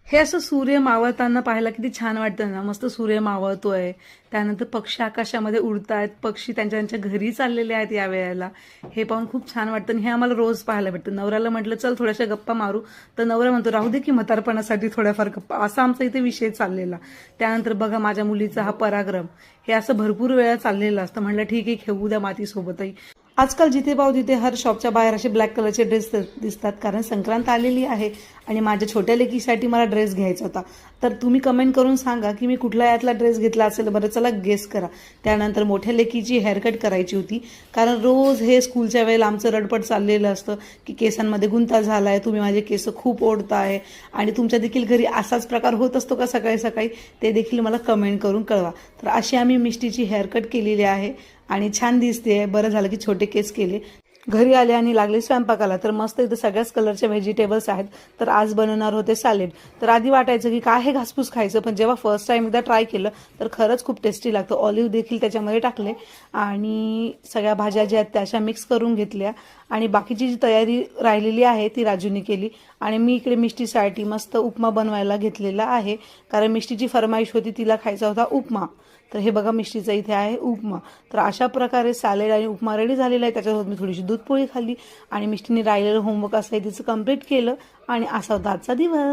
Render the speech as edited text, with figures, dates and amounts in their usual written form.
हे असं सूर्य मावळताना पाहायला किती छान वाटतं ना. मस्त सूर्य मावळतोय, त्यानंतर पक्षी आकाशामध्ये उडतायत, पक्षी त्यांच्या त्यांच्या घरी चाललेले आहेत या वेळेला. हे पाहून खूप छान वाटतं आणि हे आम्हाला रोज पाहायला भेटतं. नवऱ्याला म्हटलं चल थोड्याशा गप्पा मारू, तर नवरा म्हणतो राहू दे की म्हातारपणासाठी थोड्याफार गप्पा, असा आमचा इथे विषय चाललेला. त्यानंतर बघा माझ्या मुलीचा हा पराक्रम, हे असं भरपूर वेळा चाललेलं असतं. म्हटलं ठीक आहे खेळू द्या मातीसोबतही. आजकाल जिथे पाहू तिथे हर शॉपच्या बाहेर असे ब्लॅक कलरचे ड्रेस दिसतात, कारण संक्रांत आलेली आहे आणि माझ्या छोट्या लेकीसाठी मला ड्रेस घ्यायचा होता. तर तुम्ही कमेंट करून सांगा की मी कुठला यातला ड्रेस घेतला असेल बरं, चला गेस करा. त्यानंतर मोठ्या लेकीची हेअरकट करायची होती, कारण रोज हे स्कूलच्या वेळेला आमचं रडपट चाललेलं असतं की केसांमध्ये गुंता झालाय, तुम्ही माझे केस खूप ओढताय आणि तुमच्या देखील घरी असाच प्रकार होत असतो का सकाळी सकाळी, ते देखील मला कमेंट करून कळवा. तर अशी आम्ही मिष्टीची हेअरकट केलेली आहे आणि छान दिसते. बरं झालं की छोटे केस केले. घरी आले आणि लागले स्वयंपाकाला, तर मस्त इथं सगळ्याच कलरचे व्हेजिटेबल्स आहेत. तर आज बनवणार होते सॅलेड. तर आधी वाटायचं की काय हे घासपूस खायचं, पण जेव्हा फर्स्ट टाइम एकदा ट्राय केलं तर खरंच खूप टेस्टी लागतं. ऑलिव्ह देखील त्याच्यामध्ये टाकले आणि सगळ्या भाज्या ज्या आहेत त्या अशा मिक्स करून घेतल्या आणि बाकीची जी तयारी राहिलेली आहे ती राजूने केली. आणि मी इकडे मिष्टीसाठी मस्त उपमा बनवायला घेतलेला आहे, कारण मिष्टीची फरमाईश होती, तिला खायचा होता उपमा. तर हे बघा मिष्टीचा इथे आहे उपमा. तर अशा प्रकारे सॅलेड आणि उपमा रेडी झालेला आहे. त्याच्यासोबत मी थोडीशी दूध पोळी खाल्ली आणि मिष्टीने राहिलेलं होमवर्क असं तिचं कम्प्लीट केलं आणि असा होता आजचा दिवस.